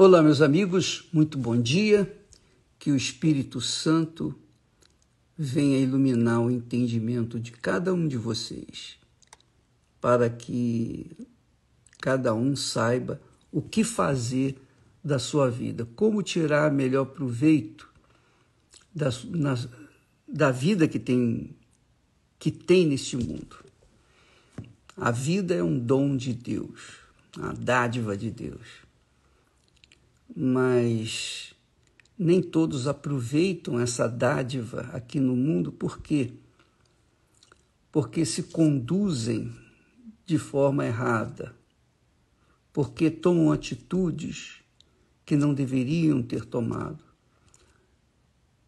Olá, meus amigos, muito bom dia. Que o Espírito Santo venha iluminar o entendimento de cada um de vocês, para que cada um saiba o que fazer da sua vida, como tirar melhor proveito da vida que tem neste mundo. A vida é um dom de Deus, uma dádiva de Deus. Mas nem todos aproveitam essa dádiva aqui no mundo. Por quê? Porque se conduzem de forma errada, porque tomam atitudes que não deveriam ter tomado,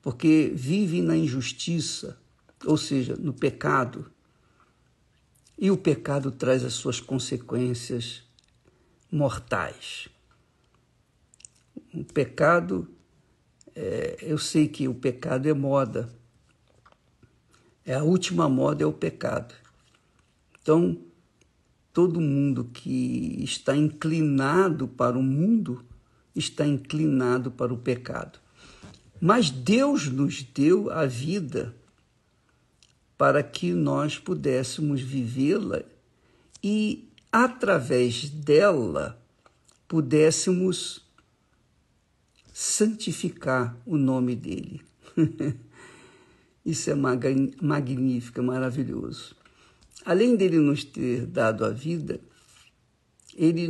porque vivem na injustiça, ou seja, no pecado, e o pecado traz as suas consequências mortais. O pecado, eu sei que o pecado é moda, a última moda é o pecado. Então, todo mundo que está inclinado para o mundo está inclinado para o pecado. Mas Deus nos deu a vida para que nós pudéssemos vivê-la e, através dela, pudéssemos santificar o nome dele. Isso é magnífico, maravilhoso. Além dele nos ter dado a vida, ele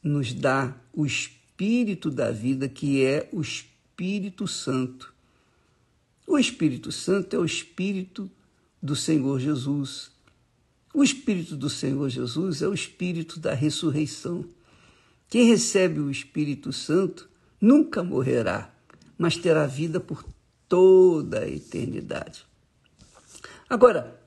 nos dá o Espírito da vida, que é o Espírito Santo. O Espírito Santo é o Espírito do Senhor Jesus. O Espírito do Senhor Jesus é o Espírito da ressurreição. Quem recebe o Espírito Santo nunca morrerá, mas terá vida por toda a eternidade. Agora,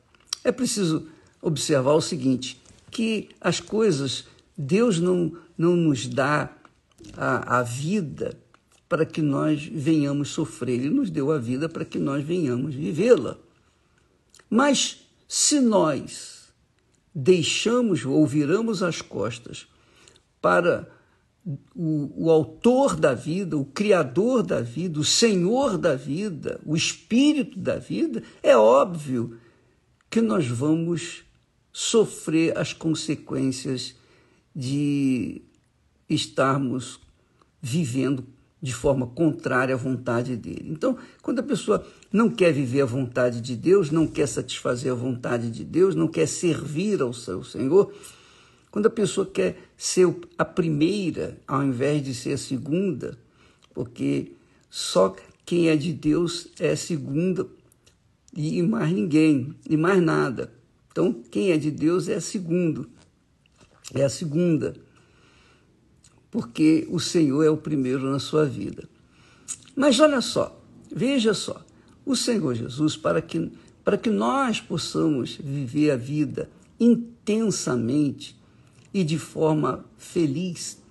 é preciso observar o seguinte, que as coisas, Deus não nos dá a vida para que nós venhamos sofrer. Ele nos deu a vida para que nós venhamos vivê-la. Mas se nós deixamos ou viramos as costas para o autor da vida, o criador da vida, o senhor da vida, o espírito da vida, é óbvio que nós vamos sofrer as consequências de estarmos vivendo de forma contrária à vontade dele. Então, quando a pessoa não quer viver a vontade de Deus, não quer satisfazer a vontade de Deus, não quer servir ao seu Senhor, quando a pessoa quer ser a primeira, ao invés de ser a segunda, porque só quem é de Deus é a segunda e mais ninguém, e mais nada. Então, quem é de Deus é a segunda, porque o Senhor é o primeiro na sua vida. Mas olha só, veja só, o Senhor Jesus, para que nós possamos viver a vida intensamente e de forma feliz,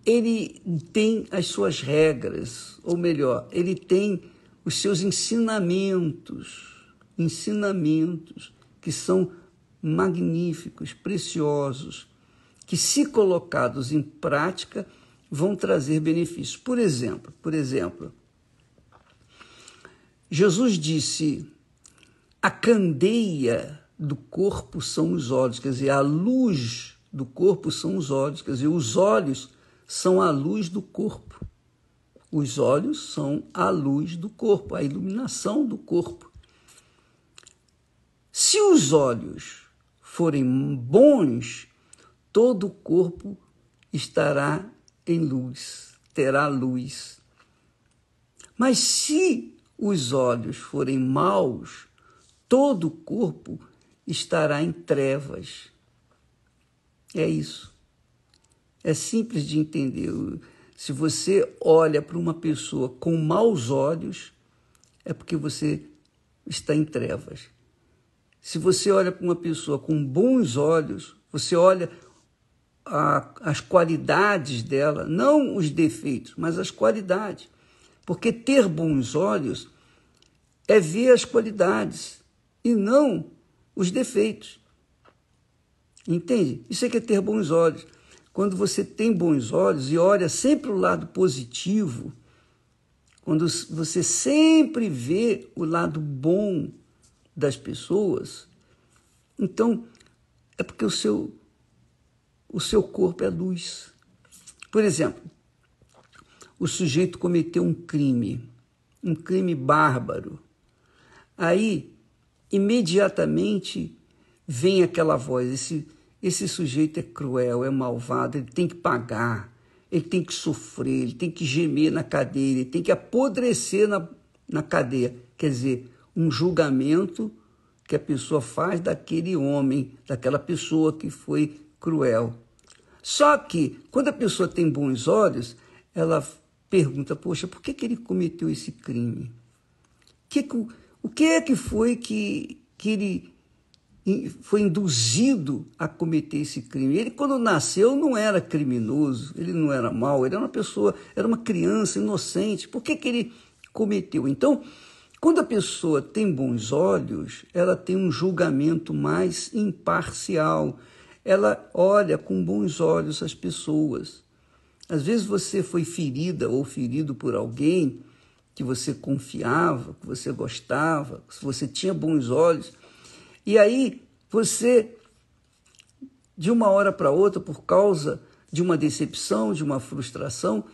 ele tem as suas regras, ou melhor, ele tem os seus ensinamentos que são magníficos, preciosos, que, se colocados em prática, vão trazer benefícios. Por exemplo, Jesus disse: a candeia do corpo são os olhos, quer dizer, a luz do corpo são os olhos, quer dizer, os olhos são a luz do corpo. Os olhos são a luz do corpo, a iluminação do corpo. Se os olhos forem bons, todo o corpo estará em luz, terá luz. Mas se os olhos forem maus, todo o corpo estará em trevas. É isso. É simples de entender. Se você olha para uma pessoa com maus olhos, é porque você está em trevas. Se você olha para uma pessoa com bons olhos, você olha as qualidades dela, não os defeitos, mas as qualidades. Porque ter bons olhos é ver as qualidades e não os defeitos. Entende? Isso é que é ter bons olhos. quando você tem bons olhos e olha sempre o lado positivo, quando você sempre vê o lado bom das pessoas, então é porque o seu corpo é luz. Por exemplo, o sujeito cometeu um crime bárbaro. Aí, imediatamente, vem aquela voz, esse sujeito é cruel, é malvado, ele tem que pagar, ele tem que sofrer, ele tem que gemer na cadeia, ele tem que apodrecer na cadeia. Quer dizer, um julgamento que a pessoa faz daquele homem, daquela pessoa que foi cruel. Só que, quando a pessoa tem bons olhos, ela pergunta, poxa, por que ele cometeu esse crime? O que é que foi que ele foi induzido a cometer esse crime? Ele, quando nasceu, não era criminoso, ele não era mau, ele era uma pessoa, era uma criança inocente. Por que ele cometeu? Então, quando a pessoa tem bons olhos, ela tem um julgamento mais imparcial. Ela olha com bons olhos as pessoas. Às vezes você foi ferida ou ferido por alguém que você confiava, que você gostava, que você tinha bons olhos. E aí você, de uma hora para outra, por causa de uma decepção, de uma frustração,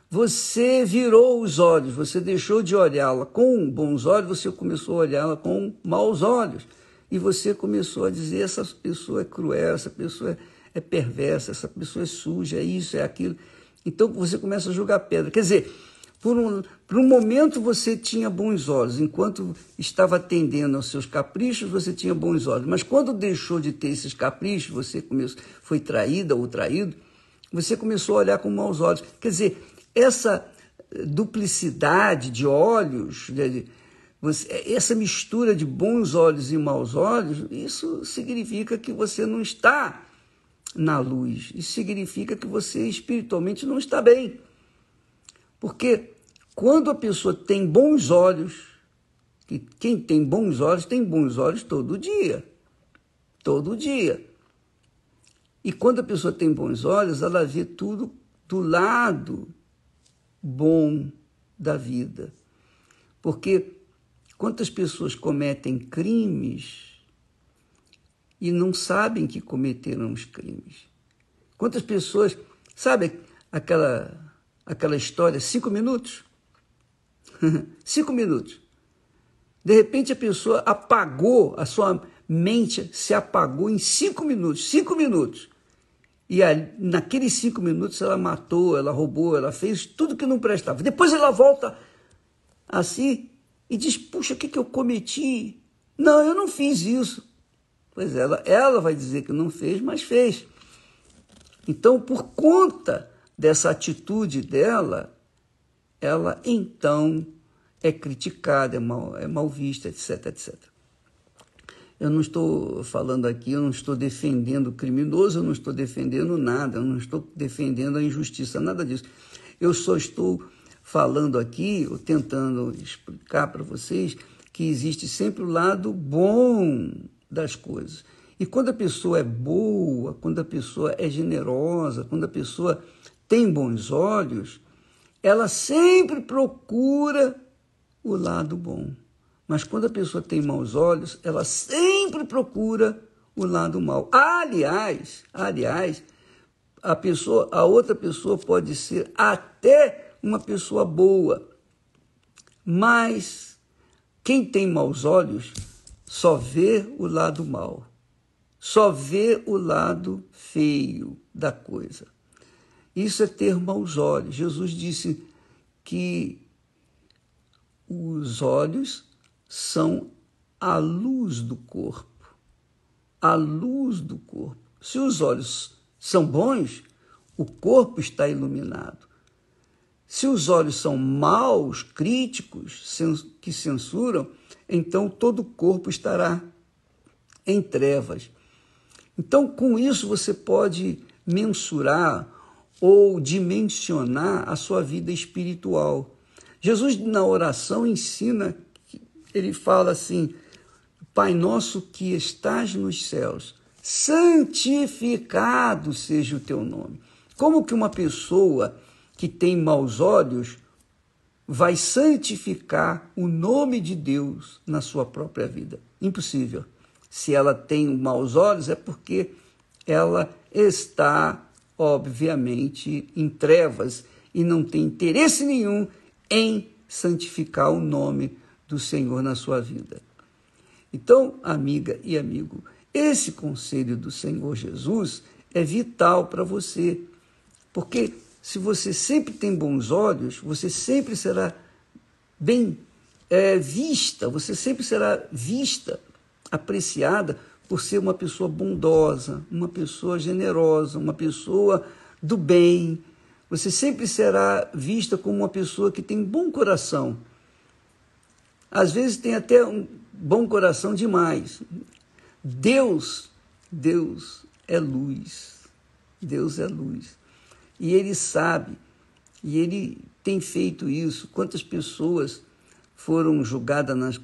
você virou os olhos, você deixou de olhá-la com bons olhos, você começou a olhá-la com maus olhos. E você começou a dizer, essa pessoa é cruel, essa pessoa é perversa, essa pessoa é suja, é isso, é aquilo. Então você começa a jogar pedra. Quer dizer, por um momento você tinha bons olhos, enquanto estava atendendo aos seus caprichos, você tinha bons olhos. Mas quando deixou de ter esses caprichos, você foi traída ou traído, você começou a olhar com maus olhos. Quer dizer, essa duplicidade de olhos, essa mistura de bons olhos e maus olhos, isso significa que você não está na luz. Isso significa que você espiritualmente não está bem. Porque quando a pessoa tem bons olhos, quem tem bons olhos todo dia. Todo dia. E quando a pessoa tem bons olhos, ela vê tudo do lado bom da vida. Porque quantas pessoas cometem crimes e não sabem que cometeram os crimes? Quantas pessoas, sabe aquela história, 5 minutos? 5 minutos. De repente a pessoa apagou, a sua mente se apagou em 5 minutos. 5 minutos. E naqueles 5 minutos ela matou, ela roubou, ela fez tudo que não prestava. Depois ela volta assim e diz, puxa, o que eu cometi? Não, eu não fiz isso. Pois ela vai dizer que não fez, mas fez. Então, por conta dessa atitude dela, ela então é criticada, é mal vista, etc, etc. Eu não estou falando aqui, eu não estou defendendo o criminoso, eu não estou defendendo nada, eu não estou defendendo a injustiça, nada disso. Eu só estou falando aqui, ou tentando explicar para vocês, que existe sempre o lado bom das coisas. E quando a pessoa é boa, quando a pessoa é generosa, quando a pessoa tem bons olhos, ela sempre procura o lado bom. Mas quando a pessoa tem maus olhos, ela sempre procura o lado mau. Aliás, a outra pessoa pode ser até uma pessoa boa, mas quem tem maus olhos só vê o lado mau, só vê o lado feio da coisa. Isso é ter maus olhos. Jesus disse que os olhos são a luz do corpo. A luz do corpo. Se os olhos são bons, o corpo está iluminado. Se os olhos são maus, críticos, que censuram, então todo o corpo estará em trevas. Então, com isso, você pode mensurar ou dimensionar a sua vida espiritual. Jesus, na oração, ensina, ele fala assim, Pai nosso que estás nos céus, santificado seja o teu nome. Como que uma pessoa que tem maus olhos vai santificar o nome de Deus na sua própria vida? Impossível. Se ela tem maus olhos, é porque ela está, obviamente, em trevas e não tem interesse nenhum em santificar o nome do Senhor na sua vida. Então, amiga e amigo, esse conselho do Senhor Jesus é vital para você, porque se você sempre tem bons olhos, você sempre será bem vista, você sempre será vista, apreciada por ser uma pessoa bondosa, uma pessoa generosa, uma pessoa do bem. Você sempre será vista como uma pessoa que tem bom coração. Às vezes tem até um bom coração demais. Deus é luz. Deus é luz. E Ele sabe, e Ele tem feito isso. Quantas pessoas foram julgadas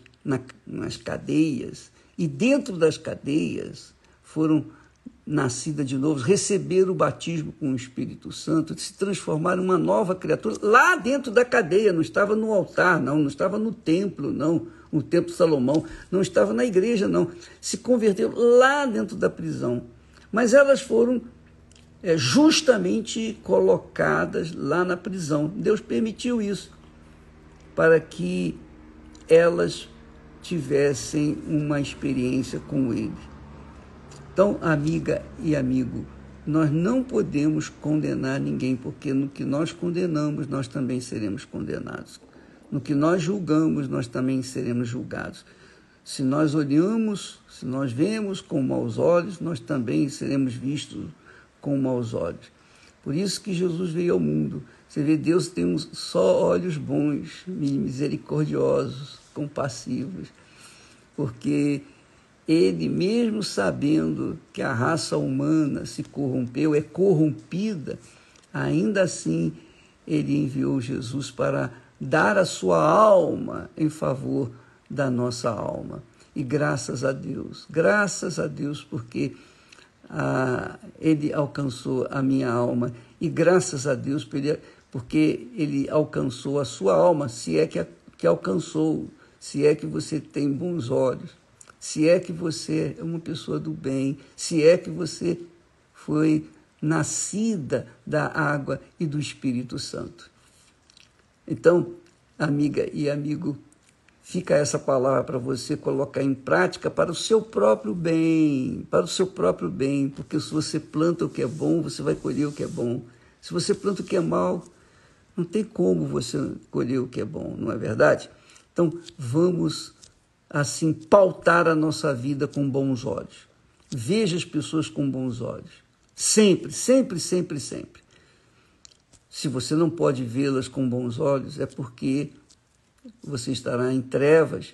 nas cadeias, e dentro das cadeias foram nascidas de novo, receberam o batismo com o Espírito Santo, se transformaram em uma nova criatura, lá dentro da cadeia, não estava no altar, não estava no templo, não, no templo de Salomão, não estava na igreja, não, se converteram lá dentro da prisão, mas elas foram justamente colocadas lá na prisão. Deus permitiu isso para que elas tivessem uma experiência com Ele. Então, amiga e amigo, nós não podemos condenar ninguém, porque no que nós condenamos, nós também seremos condenados. No que nós julgamos, nós também seremos julgados. Se nós olhamos, se nós vemos com maus olhos, nós também seremos vistos com maus olhos. Por isso que Jesus veio ao mundo. Você vê, Deus tem só olhos bons, misericordiosos, compassivos, porque Ele, mesmo sabendo que a raça humana se corrompeu, é corrompida, ainda assim Ele enviou Jesus para dar a sua alma em favor da nossa alma. E graças a Deus, porque Ele alcançou a minha alma, e graças a Deus porque Ele alcançou a sua alma, se é que alcançou, se é que você tem bons olhos, se é que você é uma pessoa do bem, se é que você foi nascida da água e do Espírito Santo. Então, amiga e amigo, fica essa palavra para você colocar em prática para o seu próprio bem, porque se você planta o que é bom, você vai colher o que é bom. Se você planta o que é mal, não tem como você colher o que é bom, não é verdade? Então, vamos, assim, pautar a nossa vida com bons olhos. Veja as pessoas com bons olhos. Sempre, sempre, sempre, sempre. Se você não pode vê-las com bons olhos, é porque você estará em trevas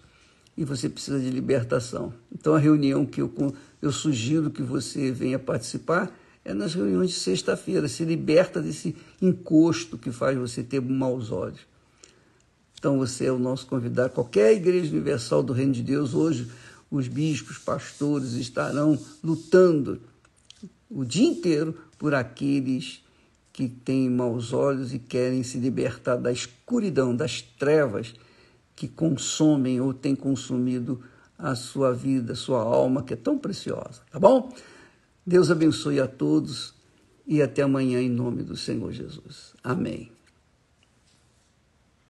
e você precisa de libertação. Então, a reunião que eu sugiro que você venha participar é nas reuniões de sexta-feira. Se liberta desse encosto que faz você ter maus olhos. Então, você é o nosso convidado. Qualquer igreja universal do Reino de Deus, hoje, os bispos, pastores estarão lutando o dia inteiro por aqueles que têm maus olhos e querem se libertar da escuridão, das trevas que consomem ou têm consumido a sua vida, a sua alma, que é tão preciosa. Tá bom? Deus abençoe a todos e até amanhã em nome do Senhor Jesus. Amém.